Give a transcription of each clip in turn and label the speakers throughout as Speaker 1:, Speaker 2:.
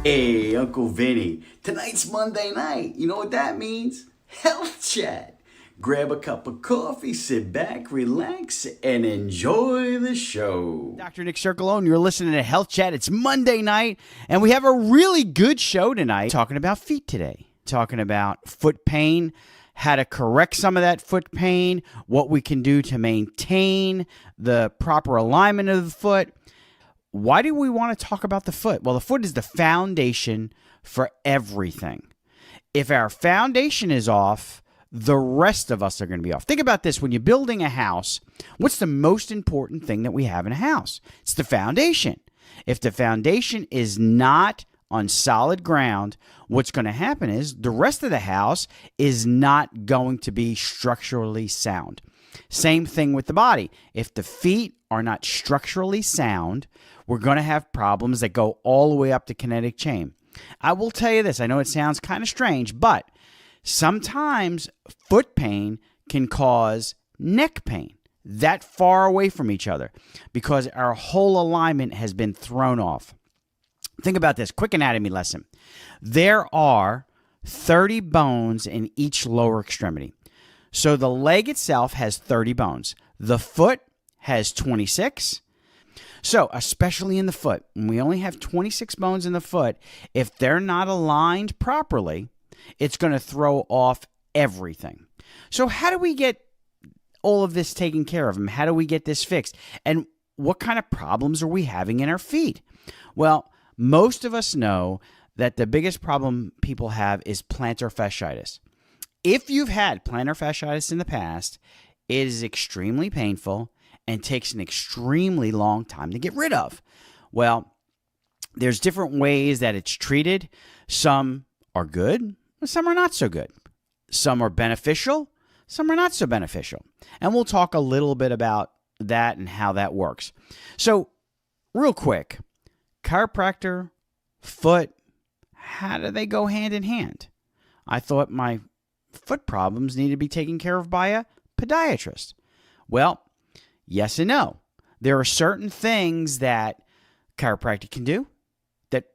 Speaker 1: Hey, Uncle Vinny. Tonight's Monday night. You know what that means? Health Chat. Grab a cup of coffee, sit back, relax, and enjoy the show.
Speaker 2: Dr. Nick Circolone, you're listening to Health Chat. It's Monday night, and we have a really good show tonight talking about feet today. Talking about foot pain, how to correct some of that foot pain, what we can do to maintain the proper alignment of the foot. Why do we want to talk about the foot? Well, the foot is the foundation for everything. If our foundation is off, the rest of us are going to be off. Think about this. When you're building a house, what's the most important thing that we have in a house? It's the foundation. If the foundation is not on solid ground, what's going to happen is the rest of the house is not going to be structurally sound. Same thing with the body. If the feet are not structurally sound, we're going to have problems that go all the way up the kinetic chain. I will tell you this. I know it sounds kind of strange, but sometimes foot pain can cause neck pain that far away from each other because our whole alignment has been thrown off. Think about this. Quick anatomy lesson. There are 30 bones in each lower extremity. So the leg itself has 30 bones. The foot has 26. So, especially in the foot, when we only have 26 bones in the foot, if they're not aligned properly, it's going to throw off everything. So, how do we get all of this taken care of? How do we get this fixed? And what kind of problems are we having in our feet? Well, most of us know that the biggest problem people have is plantar fasciitis. If you've had plantar fasciitis in the past, it is extremely painful and takes an extremely long time to get rid of. Well, there's different ways that it's treated. Some are good, some are not so good. Some are beneficial, some are not so beneficial. And we'll talk a little bit about that and how that works. So, real quick, chiropractor, foot, how do they go hand in hand? I thought my foot problems needed to be taken care of by a podiatrist. Well, yes and no. There are certain things that chiropractic can do that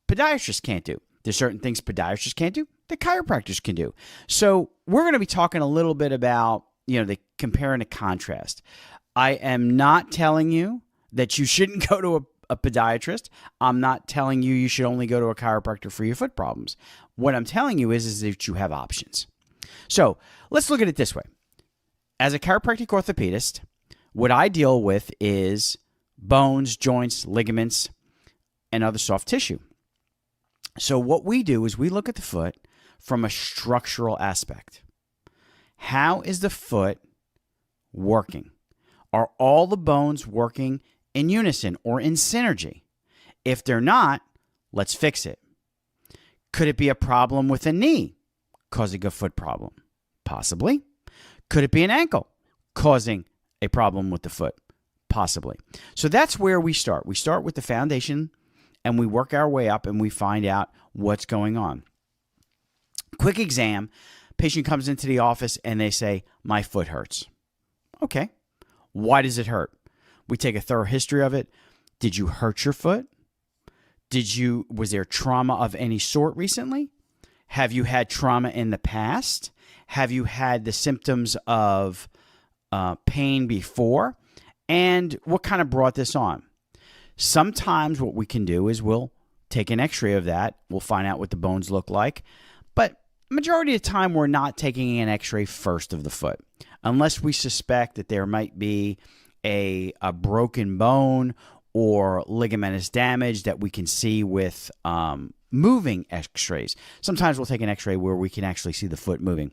Speaker 2: podiatrists can't do. There's certain things podiatrists can't do that chiropractors can do. So we're going to be talking a little bit about, the compare and the contrast. I am not telling you that you shouldn't go to a podiatrist. I'm not telling you should only go to a chiropractor for your foot problems. What I'm telling you is that you have options. So let's look at it this way. As a chiropractic orthopedist, what I deal with is bones, joints, ligaments, and other soft tissue. So what we do is we look at the foot from a structural aspect. How is the foot working? Are all the bones working in unison or in synergy? If they're not, let's fix it. Could it be a problem with a knee causing a foot problem? Possibly. Could it be an ankle causing a problem with the foot? Possibly. So that's where we start. We start with the foundation and we work our way up and we find out what's going on. Quick exam. Patient comes into the office and they say, my foot hurts. Okay. Why does it hurt? We take a thorough history of it. Did you hurt your foot? Was there trauma of any sort recently? Have you had trauma in the past? Have you had the symptoms of pain before? And what kind of brought this on? Sometimes what we can do is we'll take an x-ray of that. We'll find out what the bones look like. But majority of the time, we're not taking an x-ray first of the foot unless we suspect that there might be a broken bone or ligamentous damage that we can see with moving x-rays. Sometimes we'll take an x-ray where we can actually see the foot moving.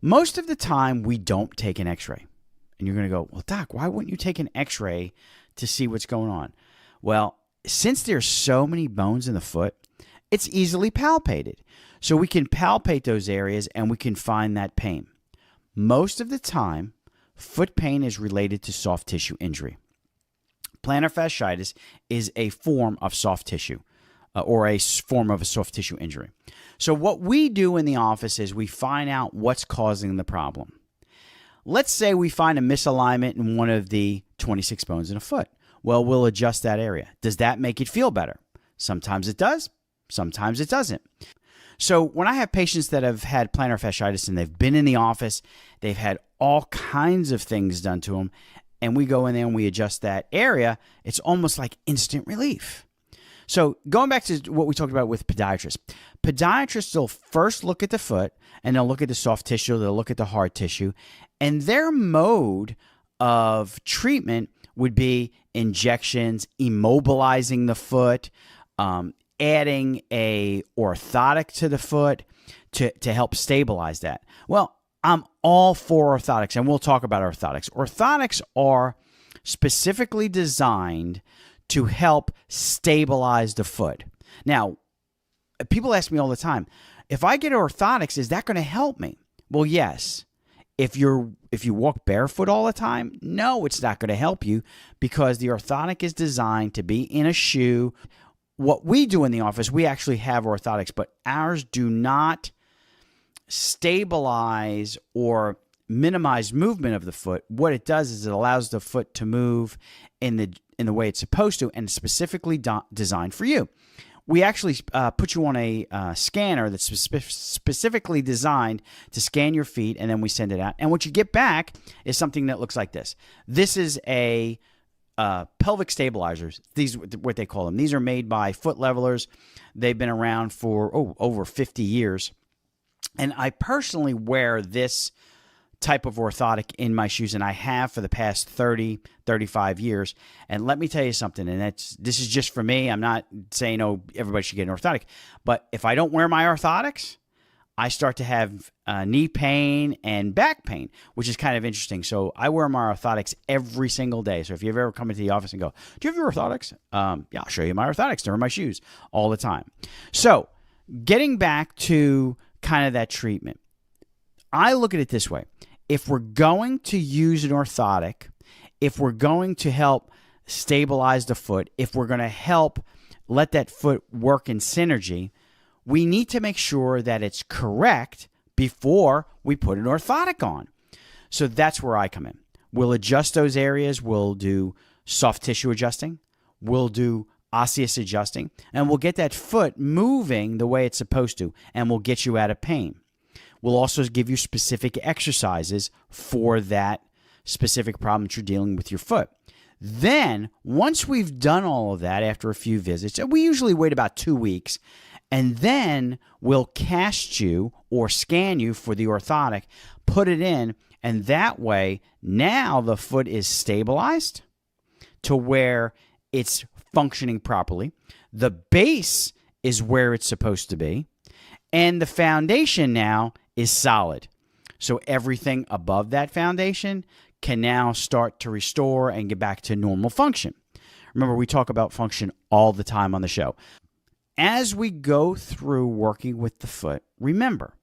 Speaker 2: Most of the time, we don't take an x-ray. And you're going to go, well, Doc, why wouldn't you take an x-ray to see what's going on? Well, since there's so many bones in the foot, it's easily palpated. So we can palpate those areas and we can find that pain. Most of the time, foot pain is related to soft tissue injury. Plantar fasciitis is a form of soft tissue. Or a form of a soft tissue injury. So what we do in the office is we find out what's causing the problem. Let's say we find a misalignment in one of the 26 bones in a foot. Well, we'll adjust that area. Does that make it feel better? Sometimes it does. Sometimes it doesn't. So when I have patients that have had plantar fasciitis and they've been in the office, they've had all kinds of things done to them, and we go in there and we adjust that area, it's almost like instant relief. So going back to what we talked about with podiatrists will first look at the foot, and they'll look at the soft tissue, they'll look at the hard tissue, and their mode of treatment would be injections, immobilizing the foot, adding a orthotic to the foot to help stabilize that. Well, I'm all for orthotics, and we'll talk about orthotics. Orthotics are specifically designed to help stabilize the foot. Now, people ask me all the time, if I get orthotics, is that going to help me? Well, yes. If you walk barefoot all the time, no, it's not going to help you, because the orthotic is designed to be in a shoe. What we do in the office, we actually have orthotics, but ours do not stabilize or minimize movement of the foot. What it does is it allows the foot to move in the way it's supposed to, and specifically designed for you. We actually put you on a scanner that's specifically designed to scan your feet, and then we send it out. And what you get back is something that looks like this. This is a pelvic stabilizers. These are what they call them. These are made by foot levelers. They've been around for over 50 years. And I personally wear this type of orthotic in my shoes, and I have for the past 30, 35 years. And let me tell you something, and this is just for me. I'm not saying, everybody should get an orthotic. But if I don't wear my orthotics, I start to have knee pain and back pain, which is kind of interesting. So I wear my orthotics every single day. So if you've ever come into the office and go, do you have your orthotics? Yeah, I'll show you my orthotics. They're in my shoes all the time. So getting back to kind of that treatment, I look at it this way. If we're going to use an orthotic, if we're going to help stabilize the foot, if we're going to help let that foot work in synergy, we need to make sure that it's correct before we put an orthotic on. So that's where I come in. We'll adjust those areas. We'll do soft tissue adjusting. We'll do osseous adjusting. And we'll get that foot moving the way it's supposed to. And we'll get you out of pain. We'll also give you specific exercises for that specific problem that you're dealing with your foot. Then, once we've done all of that after a few visits, we usually wait about 2 weeks, and then we'll cast you or scan you for the orthotic, put it in, and that way, now the foot is stabilized to where it's functioning properly. The base is where it's supposed to be, and the foundation now is solid. So everything above that foundation can now start to restore and get back to normal function. Remember, we talk about function all the time on the show. As we go through working with the foot, remember,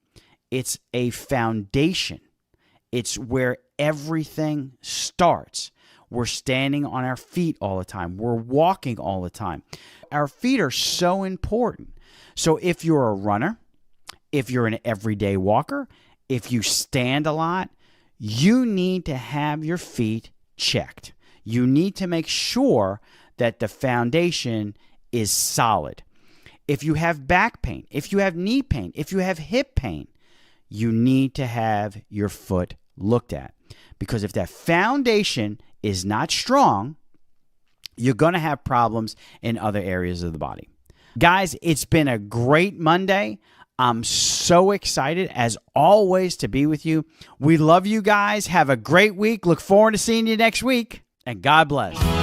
Speaker 2: it's a foundation. It's where everything starts. We're standing on our feet all the time. We're walking all the time. Our feet are so important. So if you're a runner, if you're an everyday walker, if you stand a lot, you need to have your feet checked. You need to make sure that the foundation is solid. If you have back pain, if you have knee pain, if you have hip pain, you need to have your foot looked at. Because if that foundation is not strong, you're going to have problems in other areas of the body. Guys, it's been a great Monday. I'm so excited, as always, to be with you. We love you guys. Have a great week. Look forward to seeing you next week. And God bless.